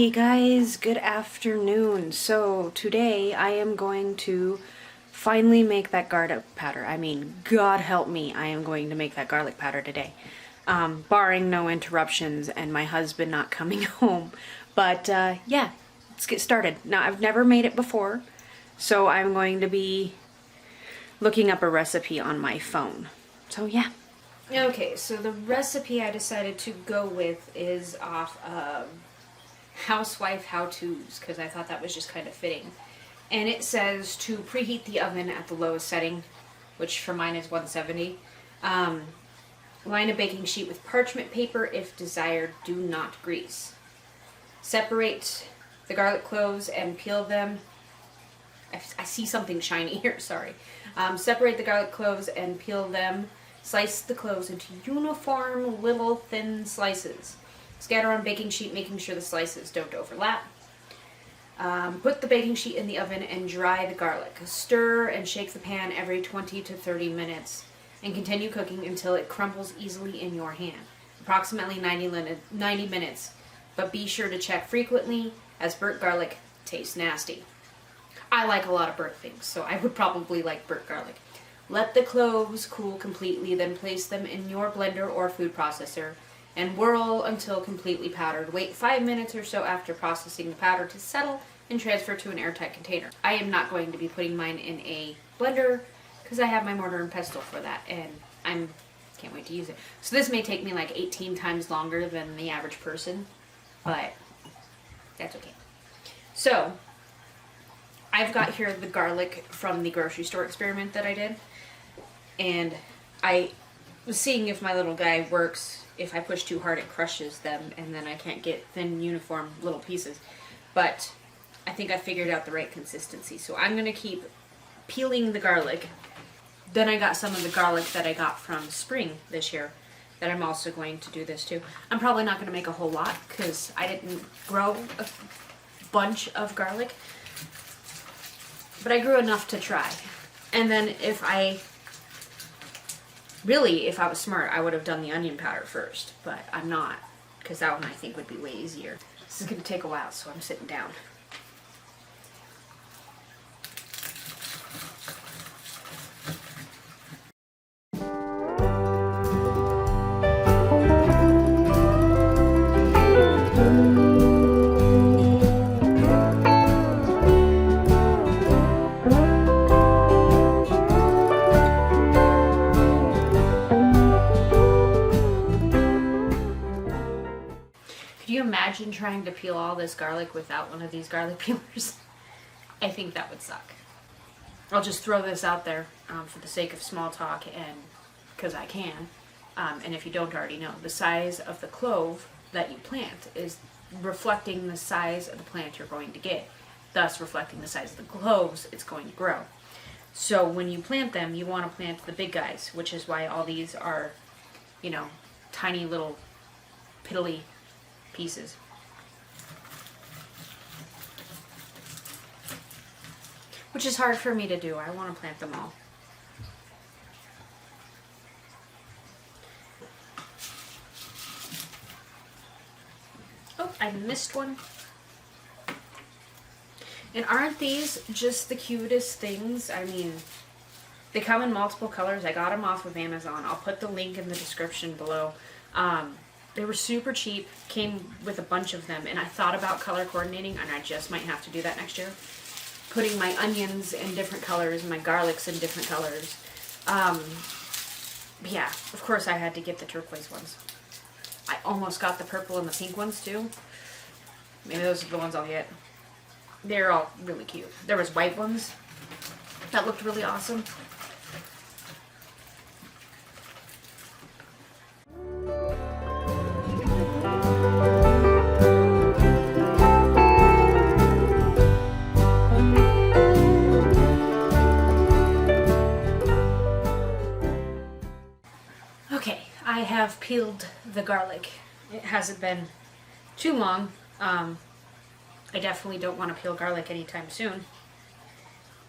Hey guys, good afternoon. So today I am going to finally make that garlic powder. I mean, God help me, I am going to make that garlic powder today. Barring no interruptions and my husband not coming home. But yeah, let's get started. Now, I've never made it before, so I'm going to be looking up a recipe on my phone. So yeah. Okay, so the recipe I decided to go with is off of Housewife How-Tos, because I thought that was just kind of fitting. And it says to preheat the oven at the lowest setting, which for mine is 170. Line a baking sheet with parchment paper if desired. Do not grease. Separate the garlic cloves and peel them. I see something shiny here, sorry. Separate the garlic cloves and peel them. Slice the cloves into uniform little thin slices. Scatter on baking sheet, making sure the slices don't overlap. Put the baking sheet in the oven and dry the garlic. Stir and shake the pan every 20 to 30 minutes and continue cooking until it crumbles easily in your hand. Approximately 90 minutes, but be sure to check frequently as burnt garlic tastes nasty. I like a lot of burnt things, so I would probably like burnt garlic. Let the cloves cool completely, then place them in your blender or food processor and whirl until completely powdered. Wait 5 minutes or so after processing the powder to settle and transfer to an airtight container. I am not going to be putting mine in a blender because I have my mortar and pestle for that, and can't wait to use it. So this may take me like 18 times longer than the average person, but that's okay. So I've got here the garlic from the grocery store experiment that I did, and I was seeing if my little guy works. If I push too hard, it crushes them, and then I can't get thin, uniform little pieces. But I think I figured out the right consistency. So I'm going to keep peeling the garlic. Then I got some of the garlic that I got from spring this year that I'm also going to do this too. I'm probably not going to make a whole lot because I didn't grow a bunch of garlic. But I grew enough to try. And then if I was smart, I would have done the onion powder first, but I'm not, because that one I think would be way easier. This is going to take a while, so I'm sitting down. Could you imagine trying to peel all this garlic without one of these garlic peelers? I think that would suck. I'll just throw this out there for the sake of small talk, and because I can. And if you don't already know, the size of the clove that you plant is reflecting the size of the plant you're going to get, thus reflecting the size of the cloves it's going to grow. So when you plant them, you want to plant the big guys, which is why all these are, tiny little piddly pieces. Which is hard for me to do. I want to plant them all. Oh, I missed one. And aren't these just the cutest things? I mean, they come in multiple colors. I got them off of Amazon. I'll put the link in the description below. They were super cheap, came with a bunch of them, and I thought about color coordinating, and I just might have to do that next year. Putting my onions in different colors, my garlics in different colors. Yeah, of course I had to get the turquoise ones. I almost got the purple and the pink ones too. Maybe those are the ones I'll get. They're all really cute. There was white ones that looked really awesome. I have peeled the garlic. It hasn't been too long. I definitely don't want to peel garlic anytime soon.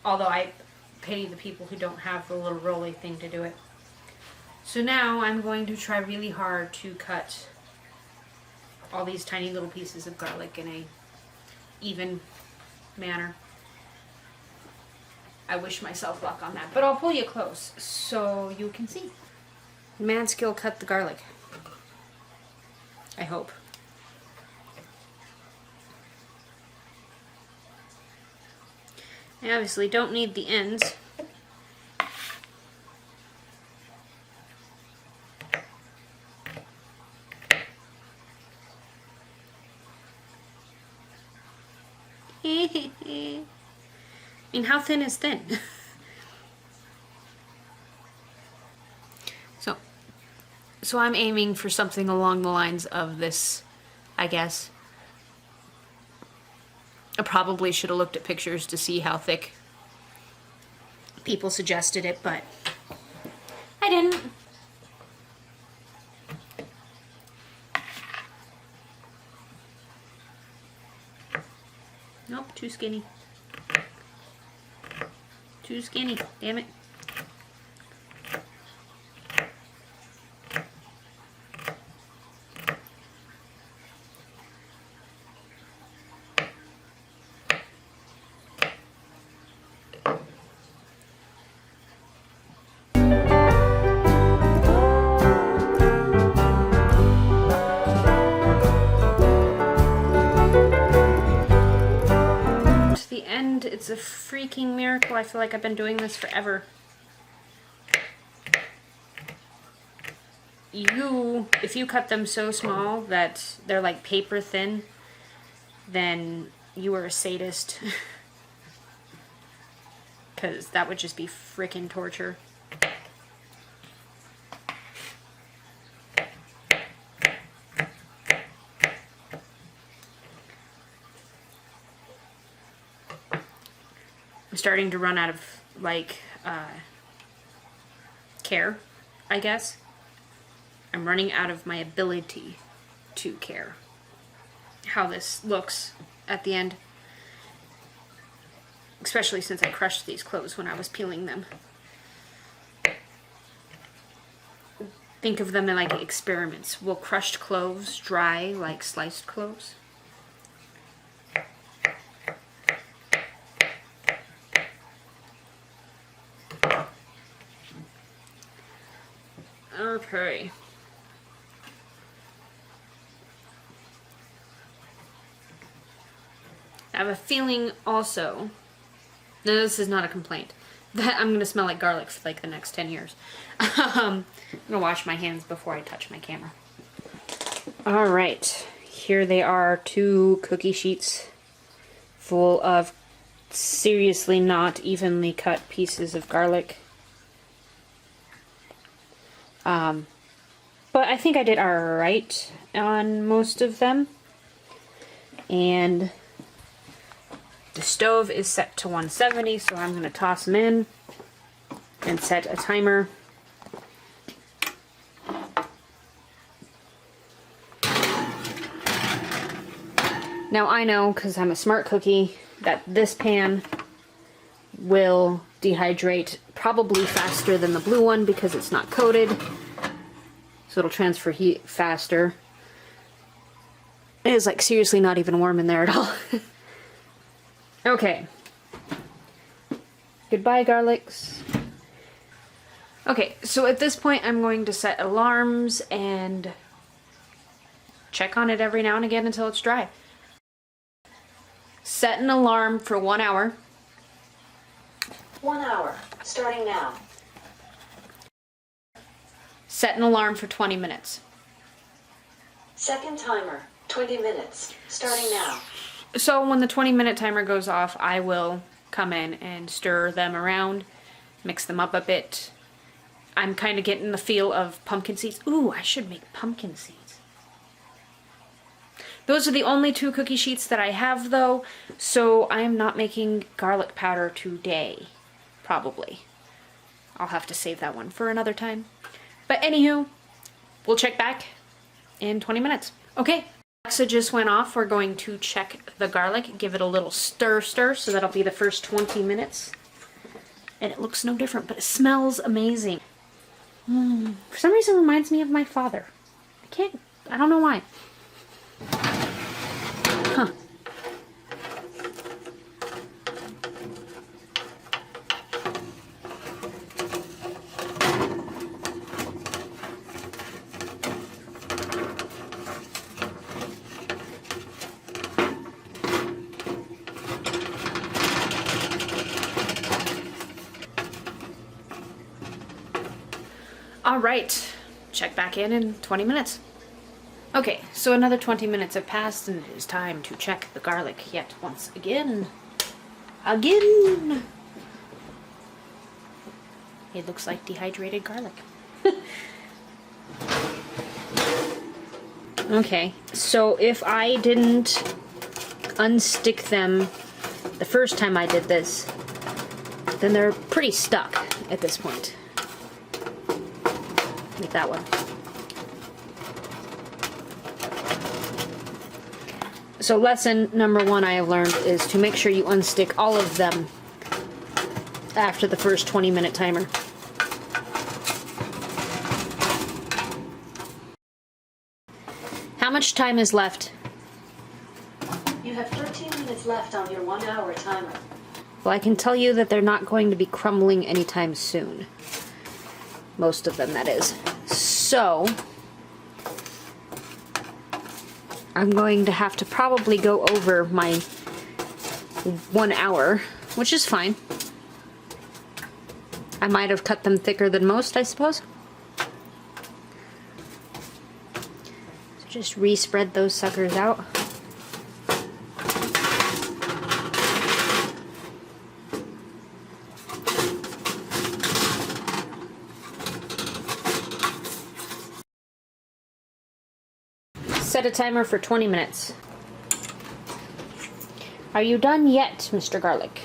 Although I pity the people who don't have the little rolly thing to do it. So now I'm going to try really hard to cut all these tiny little pieces of garlic in a even manner. I wish myself luck on that, but I'll pull you close so you can see. Manskill cut the garlic. I hope. I obviously don't need the ends. I mean, how thin is thin? So I'm aiming for something along the lines of this, I guess. I probably should have looked at pictures to see how thick people suggested it, but I didn't. Nope, too skinny. Too skinny, damn it. It's a freaking miracle. I feel like I've been doing this forever. If you cut them so small that they're like paper thin, then you are a sadist. Because that would just be freaking torture. I'm starting to run out of, like, care, I guess. I'm running out of my ability to care how this looks at the end. Especially since I crushed these cloves when I was peeling them. Think of them in, like, experiments. Will crushed cloves dry like sliced cloves? Okay. I have a feeling also, no, this is not a complaint, that I'm going to smell like garlic for like the next 10 years. I'm going to wash my hands before I touch my camera. Alright, here they are, 2 cookie sheets full of seriously not evenly cut pieces of garlic. But I think I did alright on most of them. And the stove is set to 170, so I'm going to toss them in and set a timer. Now I know, because I'm a smart cookie, that this pan will dehydrate probably faster than the blue one because it's not coated. So it'll transfer heat faster. It is like seriously not even warm in there at all. Okay. Goodbye, garlics. Okay, so at this point I'm going to set alarms and check on it every now and again until it's dry. Set an alarm for 1 hour. 1 hour, starting now. Set an alarm for 20 minutes. Second timer, 20 minutes, starting now. So when the 20-minute timer goes off, I will come in and stir them around, mix them up a bit. I'm kind of getting the feel of pumpkin seeds. Ooh, I should make pumpkin seeds. Those are the only 2 cookie sheets that I have, though, so I am not making garlic powder today, probably. I'll have to save that one for another time. But anywho, we'll check back in 20 minutes. Okay, Alexa just went off. We're going to check the garlic, give it a little stir, so that'll be the first 20 minutes. And it looks no different, but it smells amazing. For some reason it reminds me of my father. I don't know why. Huh. All right, check back in 20 minutes. Okay, so another 20 minutes have passed and it is time to check the garlic yet once again. Again! It looks like dehydrated garlic. Okay, so if I didn't unstick them the first time I did this, then they're pretty stuck at this point. Like that one. So lesson number 1 I have learned is to make sure you unstick all of them after the first 20-minute timer. How much time is left? You have 13 minutes left on your 1-hour timer. Well, I can tell you that they're not going to be crumbling anytime soon. Most of them, that is. So, I'm going to have to probably go over my 1 hour, which is fine. I might have cut them thicker than most, I suppose. So just re-spread those suckers out. Set a timer for 20 minutes. Are you done yet, Mr. Garlic?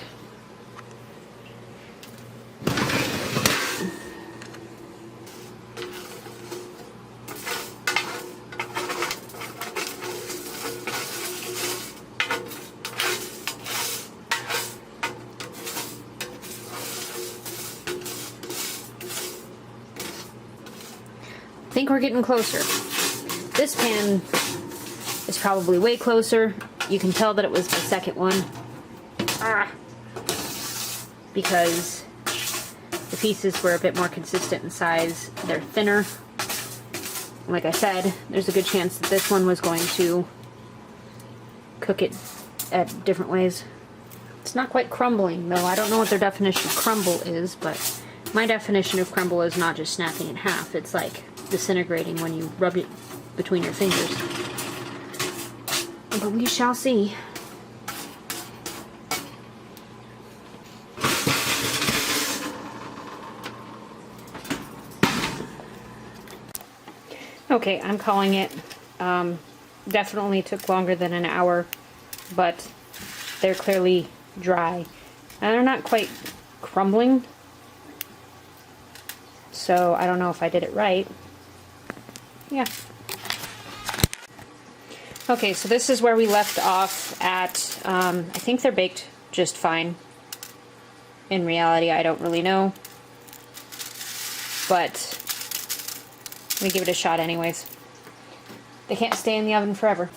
I think we're getting closer. This pan is probably way closer. You can tell that it was the second one. Because the pieces were a bit more consistent in size. They're thinner. Like I said, there's a good chance that this one was going to cook it at different ways. It's not quite crumbling though. I don't know what their definition of crumble is, but my definition of crumble is not just snapping in half. It's like disintegrating when you rub it between your fingers. But we shall see. Okay, I'm calling it. Definitely took longer than an hour, but they're clearly dry. And they're not quite crumbling, so I don't know if I did it right. Yeah. Okay, so this is where we left off at, I think they're baked just fine. In reality, I don't really know. But we give it a shot anyways. They can't stay in the oven forever.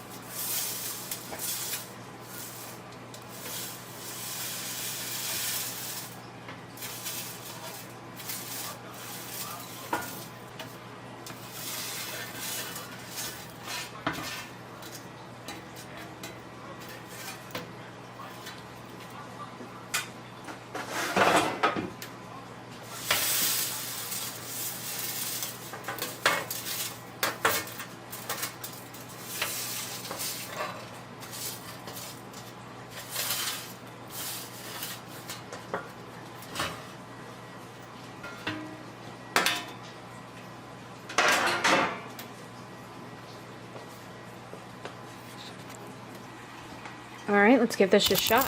Alright, let's give this a shot.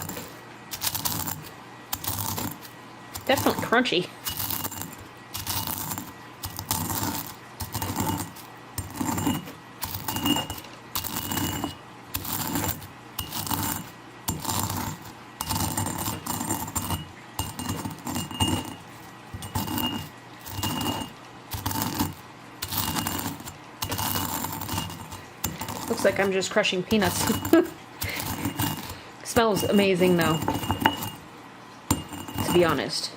Definitely crunchy. Looks like I'm just crushing peanuts. Smells amazing though, to be honest.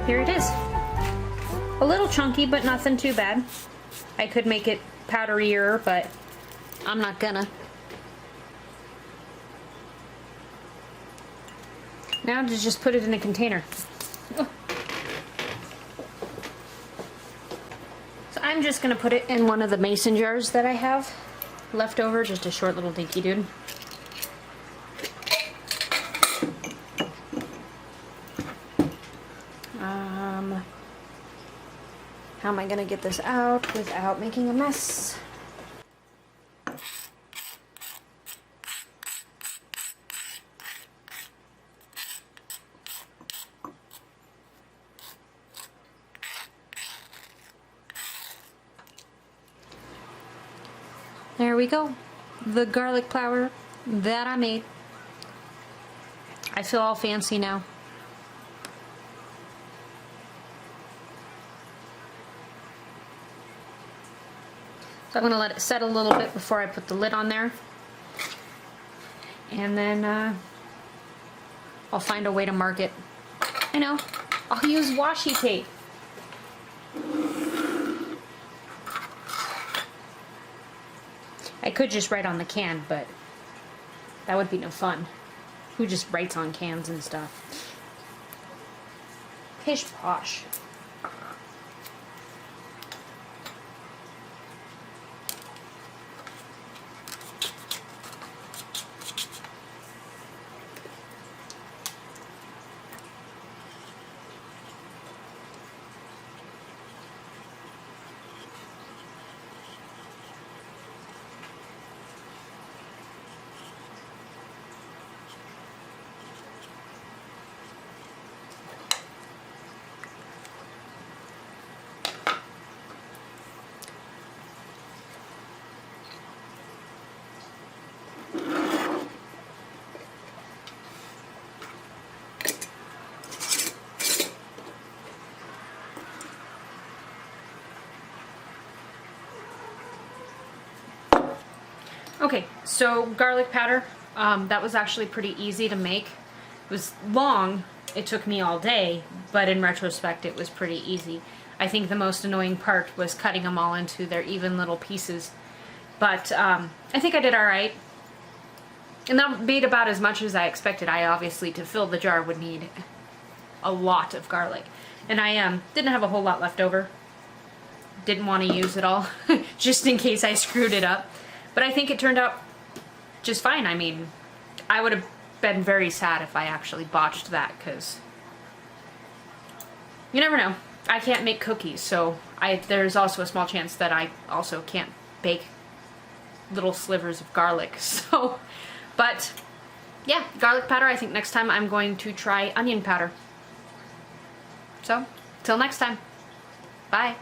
here it is. A little chunky, but nothing too bad. I could make it powderier, but I'm not gonna. Now to just put it in a container. Oh. So I'm just gonna put it in one of the mason jars that I have left over, just a short little dinky dude. How am I gonna get this out without making a mess? There we go. The garlic powder that I made. I feel all fancy now. So I'm going to let it settle a little bit before I put the lid on there. And then I'll find a way to mark it. I know, I'll use washi tape. I could just write on the can, but that would be no fun. Who just writes on cans and stuff? Pish posh. Okay, so garlic powder, that was actually pretty easy to make. It was long, it took me all day, but in retrospect it was pretty easy. I think the most annoying part was cutting them all into their even little pieces. But I think I did alright. And that made about as much as I expected. I obviously, to fill the jar, would need a lot of garlic. And I didn't have a whole lot left over. Didn't want to use it all, just in case I screwed it up. But I think it turned out just fine. I mean, I would have been very sad if I actually botched that, because you never know. I can't make cookies, so there's also a small chance that I also can't bake little slivers of garlic. So, but yeah, garlic powder. I think next time I'm going to try onion powder. So, till next time. Bye.